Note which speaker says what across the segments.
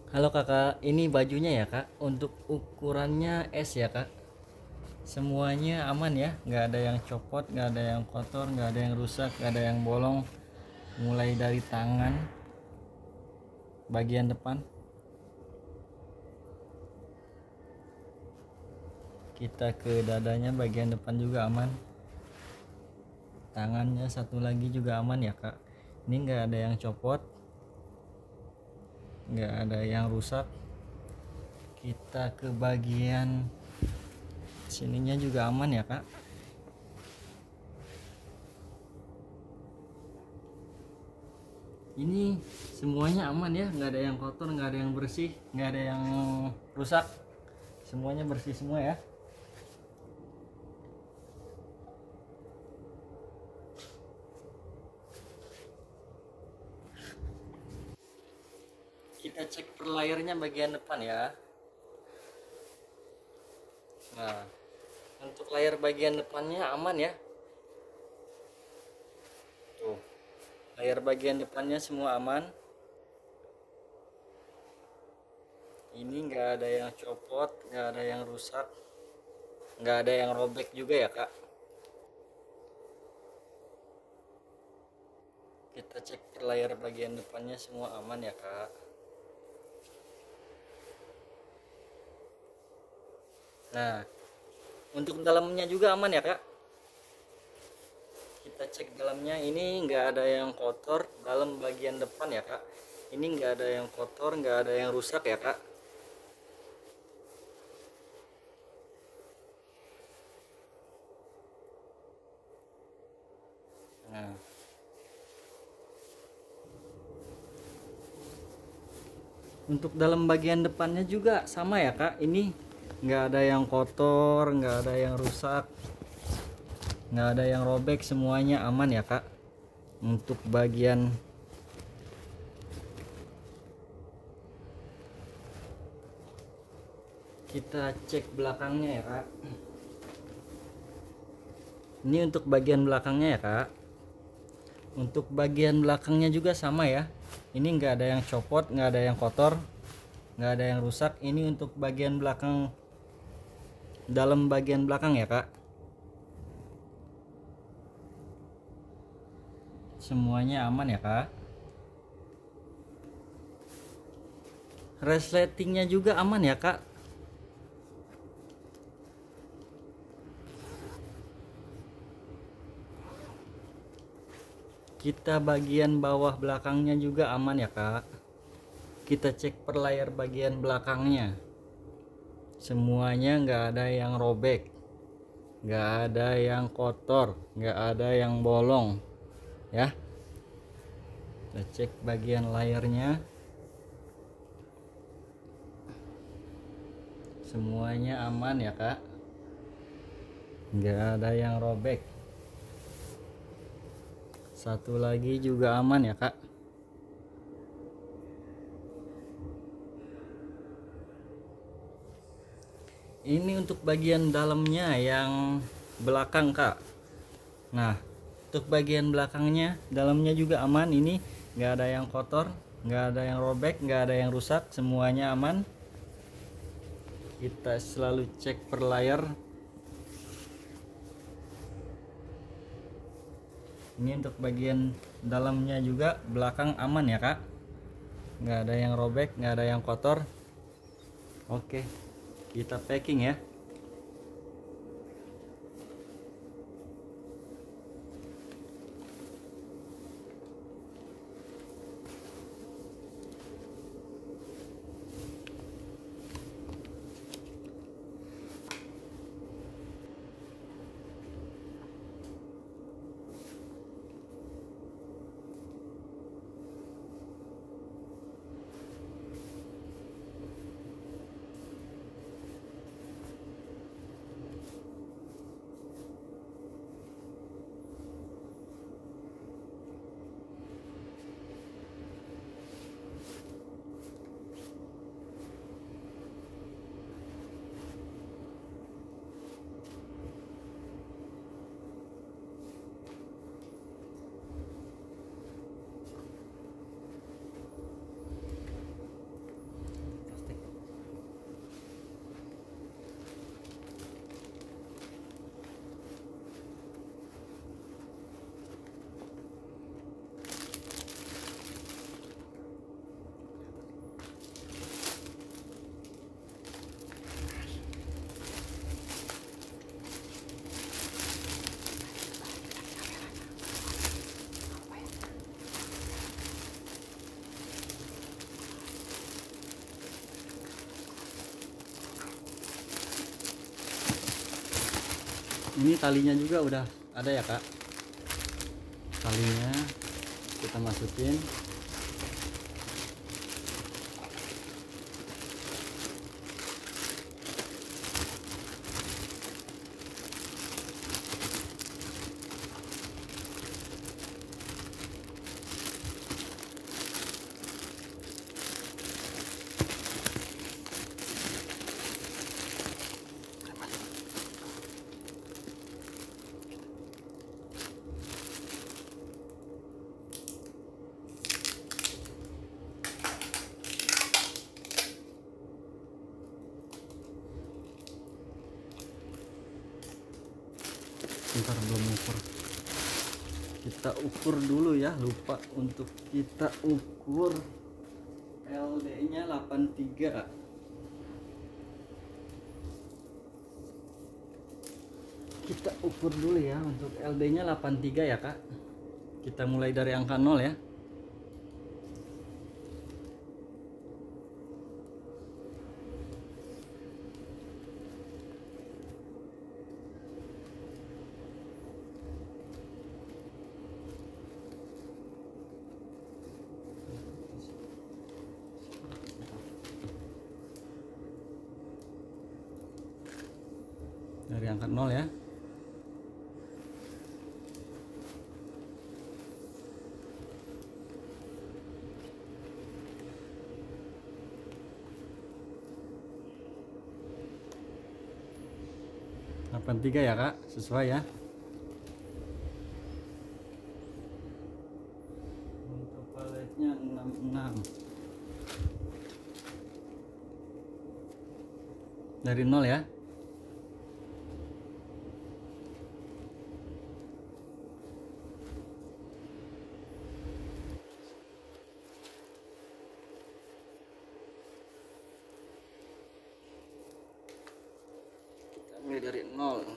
Speaker 1: Halo kakak, ini bajunya ya kak. Untuk ukurannya S ya kak. Semuanya aman ya, nggak ada yang copot, nggak ada yang kotor, nggak ada yang rusak, nggak ada yang bolong. Mulai dari tangan bagian depan, kita ke dadanya bagian depan juga aman. Tangannya satu lagi juga aman ya kak. Ini nggak ada yang copot, nggak ada yang rusak. Kita ke bagian sininya juga aman ya kak. Ini semuanya aman ya, nggak ada yang kotor, nggak ada yang bersih, nggak ada yang rusak, semuanya bersih semua ya. Kita cek per layarnya bagian depan ya. Nah, untuk layar bagian depannya aman ya. Tuh, layar bagian depannya semua aman. Ini nggak ada yang copot, nggak ada yang rusak, nggak ada yang robek juga ya kak. Kita cek per layar bagian depannya semua aman ya kak. Nah, untuk dalamnya juga aman ya kak. Kita cek dalamnya, ini nggak ada yang kotor dalam bagian depan ya kak. Ini nggak ada yang kotor, nggak ada yang rusak ya kak. Nah, untuk dalam bagian depannya juga sama ya kak. Ini nggak ada yang kotor, nggak ada yang rusak, nggak ada yang robek, semuanya aman ya kak. Untuk bagian kita cek belakangnya ya kak. Ini untuk bagian belakangnya ya kak. Untuk bagian belakangnya juga sama ya. Ini nggak ada yang copot, nggak ada yang kotor, nggak ada yang rusak. Ini untuk bagian belakang, dalam bagian belakang ya kak. Semuanya aman ya kak. Resletingnya juga aman ya kak. Kita bagian bawah belakangnya juga aman ya kak. Kita cek per layar bagian belakangnya, semuanya nggak ada yang robek, nggak ada yang kotor, nggak ada yang bolong ya. Kita cek bagian layarnya, semuanya aman ya kak, nggak ada yang robek. Satu lagi juga aman ya kak. Ini untuk bagian dalamnya yang belakang kak. Nah, untuk bagian belakangnya dalamnya juga aman. Ini nggak ada yang kotor, nggak ada yang robek, nggak ada yang rusak, semuanya aman. Kita selalu cek per layar. Ini untuk bagian dalamnya juga belakang aman ya kak, nggak ada yang robek, nggak ada yang kotor. Oke, kita packing ya. Ini talinya juga udah ada ya kak, talinya kita masukin. Bentar, belum ukur. Kita ukur dulu ya, lupa untuk kita ukur. LD nya 83. Kita ukur dulu ya, untuk LD nya 83 ya kak. Kita mulai dari angka 0 ya. Dari angka 0 ya. Tiga ya kak, sesuai ya. Untuk paletnya 66. Dari 0 ya. Mulai dari 0.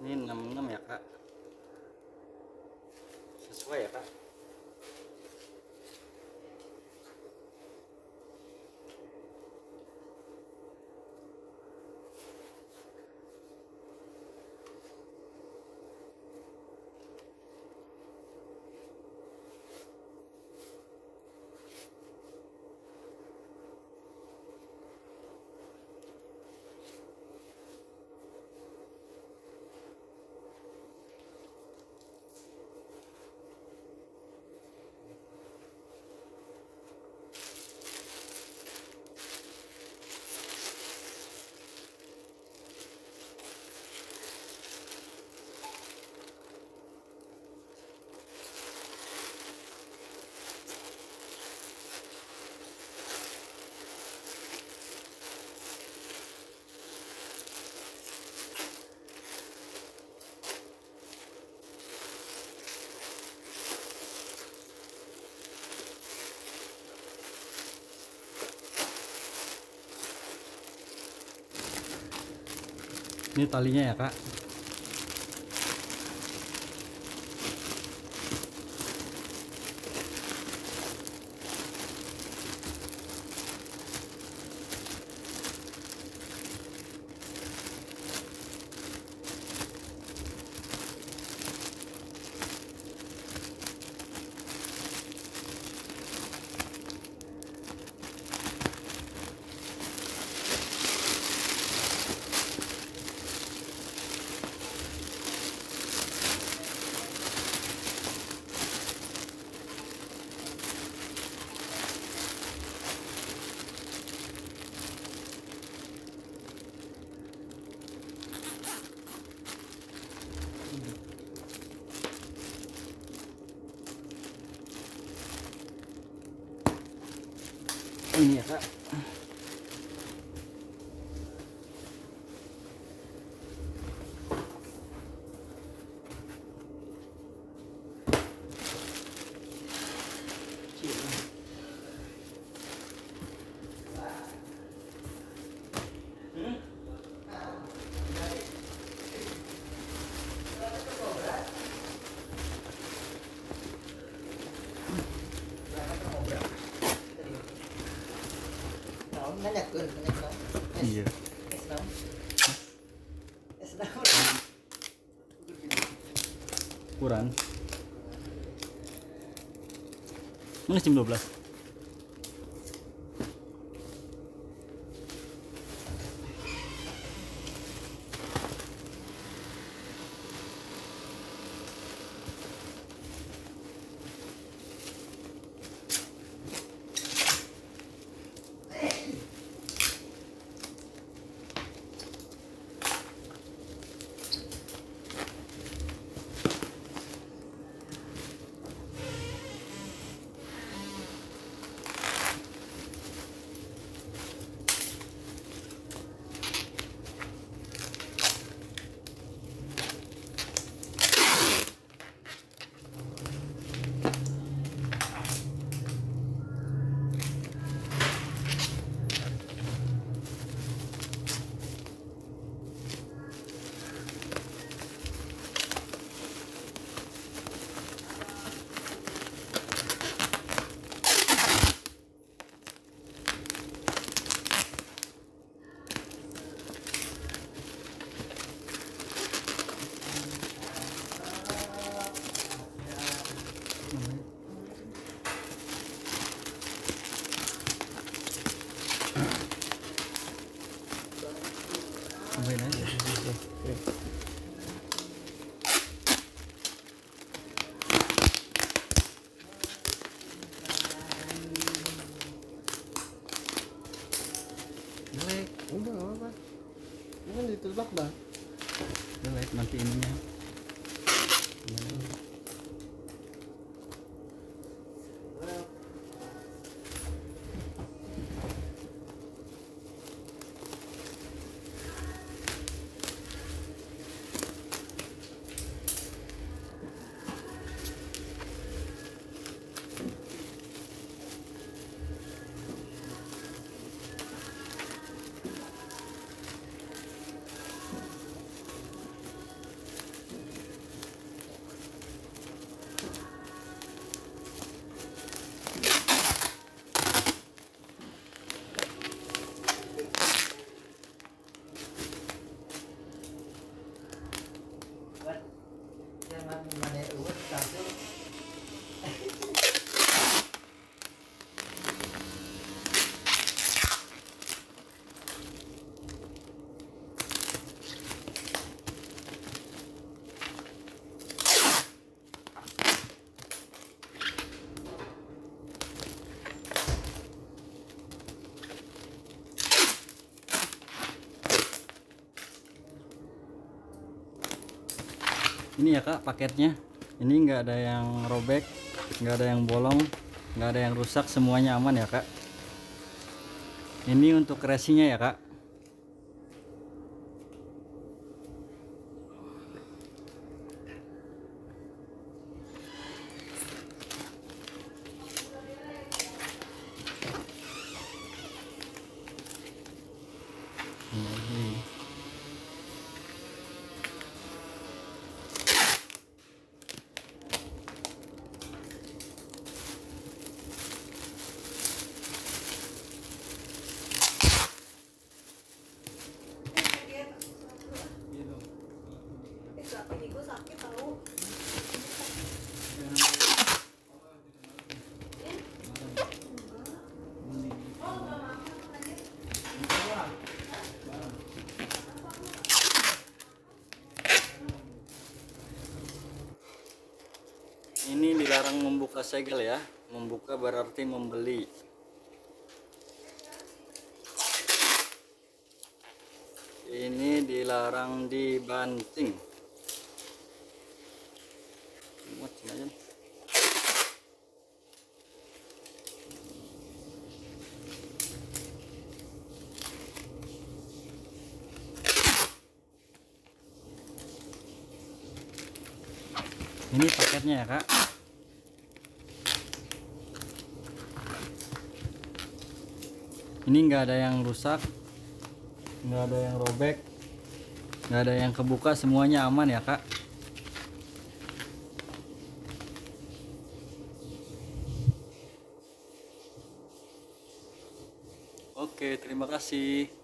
Speaker 1: Ini 66 ya kak, sesuai ya kak. Ini talinya ya kak. Ini ya kak. ukuran. Ini jam 12. Tambahin aja. Jelek.
Speaker 2: Udah nggak apa-apa. Ini kan ditebak dah.
Speaker 1: Jelek nanti ininya. Ini ya kak paketnya, ini nggak ada yang robek, nggak ada yang bolong, nggak ada yang rusak, semuanya aman ya kak. Ini untuk racingnya ya kak. Ini dilarang membuka segel ya, membuka berarti membeli. Ini dilarang dibanting. Muat aja. Ini paketnya ya kak. Ini nggak ada yang rusak, nggak ada yang robek, nggak ada yang kebuka, semuanya aman ya kak. Oke, terima kasih.